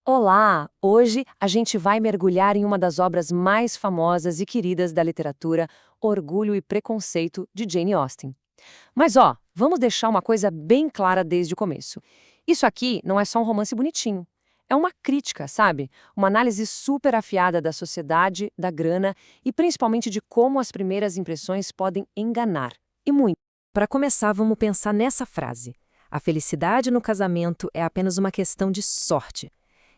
Olá! Hoje a gente vai mergulhar em uma das obras mais famosas e queridas da literatura, Orgulho e Preconceito, de Jane Austen. Mas vamos deixar uma coisa bem clara desde o começo. Isso aqui não é só um romance bonitinho. É uma crítica, sabe? Uma análise super afiada da sociedade, da grana e principalmente de como as primeiras impressões podem enganar. E muito. Para começar, vamos pensar nessa frase. A felicidade no casamento é apenas uma questão de sorte.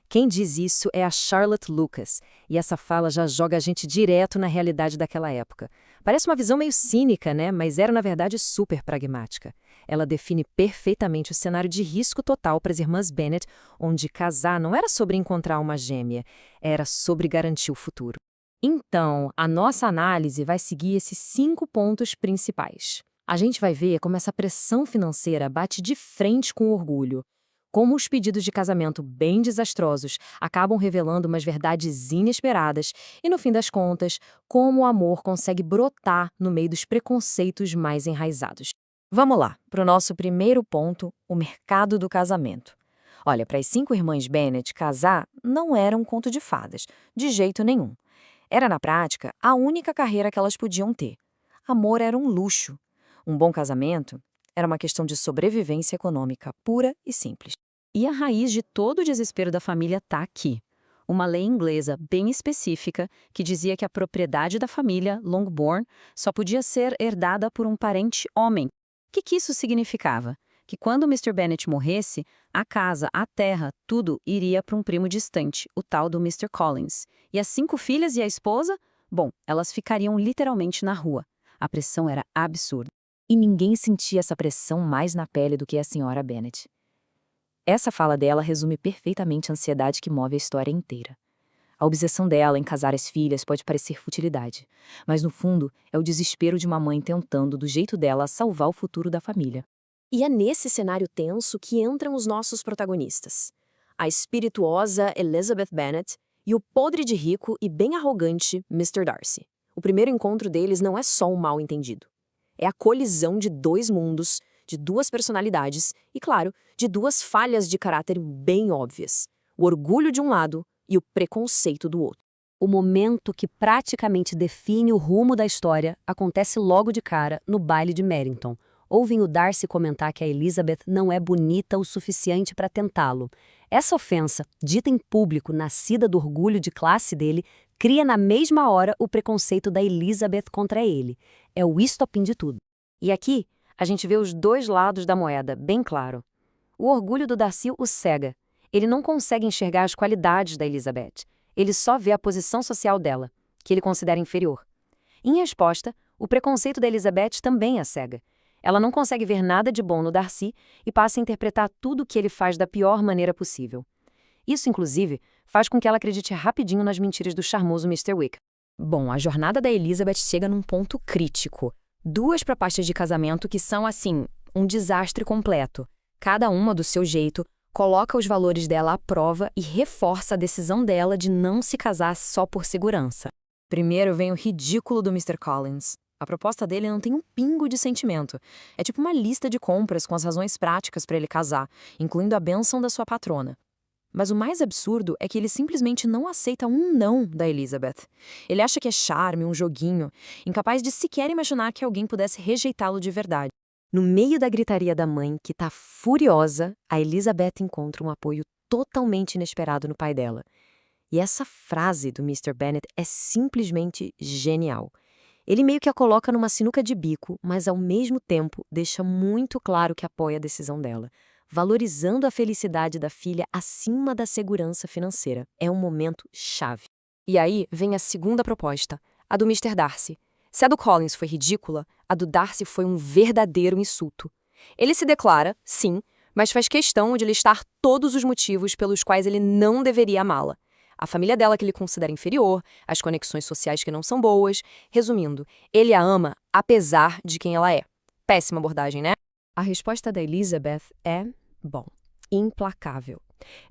Quem diz isso é a Charlotte Lucas, e essa fala já joga a gente direto na realidade daquela época. Parece uma visão meio cínica, né? Mas era, na verdade, super pragmática. Ela define perfeitamente o cenário de risco total para as irmãs Bennet, onde casar não era sobre encontrar uma gêmea, era sobre garantir o futuro. Então, a nossa análise vai seguir esses 5 pontos principais. A gente vai ver como essa pressão financeira bate de frente com o orgulho. Como os pedidos de casamento bem desastrosos acabam revelando umas verdades inesperadas e, no fim das contas, como o amor consegue brotar no meio dos preconceitos mais enraizados. Vamos lá, para o nosso primeiro ponto, o mercado do casamento. Olha, para as 5 irmãs Bennet, casar não era um conto de fadas, de jeito nenhum. Era, na prática, a única carreira que elas podiam ter. Amor era um luxo. Um bom casamento era uma questão de sobrevivência econômica pura e simples. E a raiz de todo o desespero da família está aqui. Uma lei inglesa bem específica que dizia que a propriedade da família, Longbourn, só podia ser herdada por um parente homem. O que isso significava? Que quando Mr. Bennet morresse, a casa, a terra, tudo iria para um primo distante, o tal do Mr. Collins. E as 5 filhas e a esposa? Bom, elas ficariam literalmente na rua. A pressão era absurda. E ninguém sentia essa pressão mais na pele do que a senhora Bennet. Essa fala dela resume perfeitamente a ansiedade que move a história inteira. A obsessão dela em casar as filhas pode parecer futilidade, mas no fundo é o desespero de uma mãe tentando, do jeito dela, salvar o futuro da família. E é nesse cenário tenso que entram os nossos protagonistas. A espirituosa Elizabeth Bennet e o podre de rico e bem arrogante Mr. Darcy. O primeiro encontro deles não é só um mal-entendido. É a colisão de 2 mundos, de 2 personalidades e, claro, de 2 falhas de caráter bem óbvias. O orgulho de um lado e o preconceito do outro. O momento que praticamente define o rumo da história acontece logo de cara no baile de Merrington. Ouvem o Darcy comentar que a Elizabeth não é bonita o suficiente para tentá-lo. Essa ofensa, dita em público, nascida do orgulho de classe dele, cria na mesma hora o preconceito da Elizabeth contra ele. É o estopim de tudo. E aqui, a gente vê os 2 lados da moeda, bem claro. O orgulho do Darcy o cega. Ele não consegue enxergar as qualidades da Elizabeth. Ele só vê a posição social dela, que ele considera inferior. Em resposta, o preconceito da Elizabeth também a cega. Ela não consegue ver nada de bom no Darcy e passa a interpretar tudo o que ele faz da pior maneira possível. Isso, inclusive, faz com que ela acredite rapidinho nas mentiras do charmoso Mr. Wickham. Bom, a jornada da Elizabeth chega num ponto crítico. 2 propostas de casamento que são, assim, um desastre completo. Cada uma, do seu jeito, coloca os valores dela à prova e reforça a decisão dela de não se casar só por segurança. Primeiro vem o ridículo do Mr. Collins. A proposta dele não tem um pingo de sentimento. É tipo uma lista de compras com as razões práticas para ele casar, incluindo a bênção da sua patrona. Mas o mais absurdo é que ele simplesmente não aceita um não da Elizabeth. Ele acha que é charme, um joguinho, incapaz de sequer imaginar que alguém pudesse rejeitá-lo de verdade. No meio da gritaria da mãe, que tá furiosa, a Elizabeth encontra um apoio totalmente inesperado no pai dela. E essa frase do Mr. Bennet é simplesmente genial. Ele meio que a coloca numa sinuca de bico, mas ao mesmo tempo deixa muito claro que apoia a decisão dela, valorizando a felicidade da filha acima da segurança financeira. É um momento chave. E aí vem a segunda proposta, a do Mr. Darcy. Se a do Collins foi ridícula, a do Darcy foi um verdadeiro insulto. Ele se declara, sim, mas faz questão de listar todos os motivos pelos quais ele não deveria amá-la. A família dela que ele considera inferior, as conexões sociais que não são boas. Resumindo, ele a ama apesar de quem ela é. Péssima abordagem, né? A resposta da Elizabeth é, bom, implacável.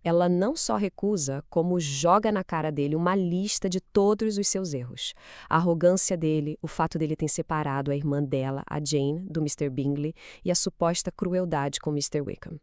Ela não só recusa, como joga na cara dele uma lista de todos os seus erros. A arrogância dele, o fato dele ter separado a irmã dela, a Jane, do Mr. Bingley, e a suposta crueldade com Mr. Wickham.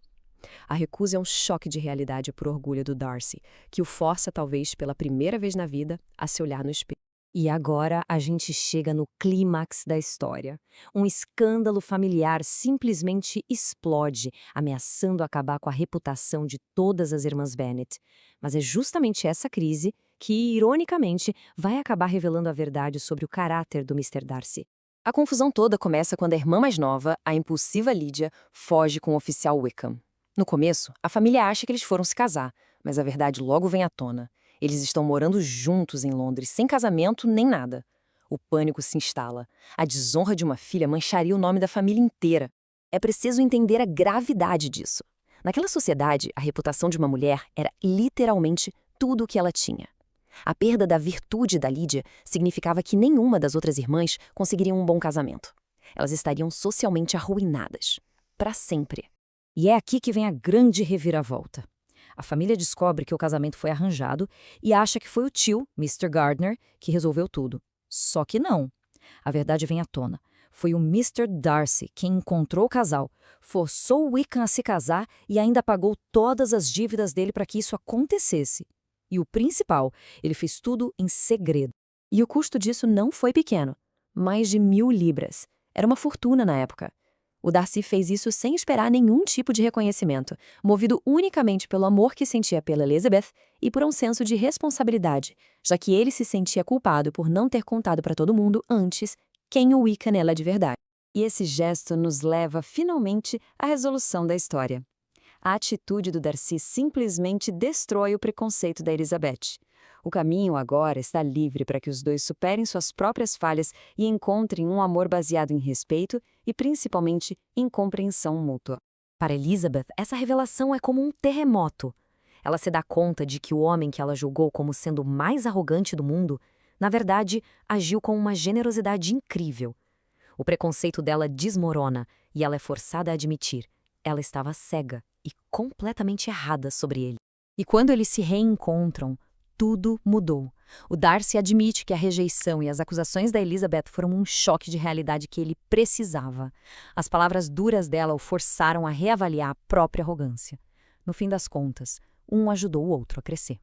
A recusa é um choque de realidade por orgulho do Darcy, que o força, talvez pela primeira vez na vida, a se olhar no espelho. E agora a gente chega no clímax da história. Um escândalo familiar simplesmente explode, ameaçando acabar com a reputação de todas as irmãs Bennet. Mas é justamente essa crise que, ironicamente, vai acabar revelando a verdade sobre o caráter do Mr. Darcy. A confusão toda começa quando a irmã mais nova, a impulsiva Lydia, foge com o oficial Wickham. No começo, a família acha que eles foram se casar, mas a verdade logo vem à tona. Eles estão morando juntos em Londres, sem casamento nem nada. O pânico se instala. A desonra de uma filha mancharia o nome da família inteira. É preciso entender a gravidade disso. Naquela sociedade, a reputação de uma mulher era literalmente tudo o que ela tinha. A perda da virtude da Lydia significava que nenhuma das outras irmãs conseguiria um bom casamento. Elas estariam socialmente arruinadas. Para sempre. E é aqui que vem a grande reviravolta. A família descobre que o casamento foi arranjado e acha que foi o tio, Mr. Gardner, que resolveu tudo. Só que não. A verdade vem à tona. Foi o Mr. Darcy quem encontrou o casal, forçou o Wickham a se casar e ainda pagou todas as dívidas dele para que isso acontecesse. E o principal, ele fez tudo em segredo. E o custo disso não foi pequeno. Mais de 1.000 libras. Era uma fortuna na época. O Darcy fez isso sem esperar nenhum tipo de reconhecimento, movido unicamente pelo amor que sentia pela Elizabeth e por um senso de responsabilidade, já que ele se sentia culpado por não ter contado para todo mundo antes quem o Wickham era de verdade. E esse gesto nos leva, finalmente, à resolução da história. A atitude do Darcy simplesmente destrói o preconceito da Elizabeth. O caminho agora está livre para que os dois superem suas próprias falhas e encontrem um amor baseado em respeito e, principalmente, em compreensão mútua. Para Elizabeth, essa revelação é como um terremoto. Ela se dá conta de que o homem que ela julgou como sendo o mais arrogante do mundo, na verdade, agiu com uma generosidade incrível. O preconceito dela desmorona e ela é forçada a admitir. Ela estava cega e completamente errada sobre ele. E quando eles se reencontram, tudo mudou. O Darcy admite que a rejeição e as acusações da Elizabeth foram um choque de realidade que ele precisava. As palavras duras dela o forçaram a reavaliar a própria arrogância. No fim das contas, um ajudou o outro a crescer.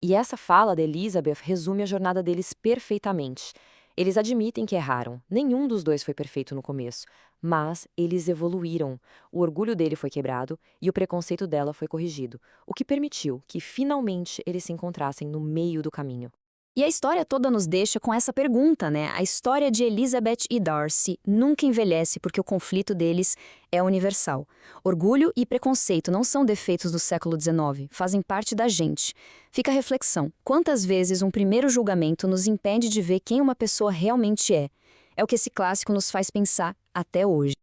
E essa fala da Elizabeth resume a jornada deles perfeitamente. Eles admitem que erraram. Nenhum dos dois foi perfeito no começo, mas eles evoluíram. O orgulho dele foi quebrado e o preconceito dela foi corrigido, o que permitiu que finalmente eles se encontrassem no meio do caminho. E a história toda nos deixa com essa pergunta, né? A história de Elizabeth e Darcy nunca envelhece porque o conflito deles é universal. Orgulho e preconceito não são defeitos do século XIX, fazem parte da gente. Fica a reflexão. Quantas vezes um primeiro julgamento nos impede de ver quem uma pessoa realmente é? É o que esse clássico nos faz pensar até hoje.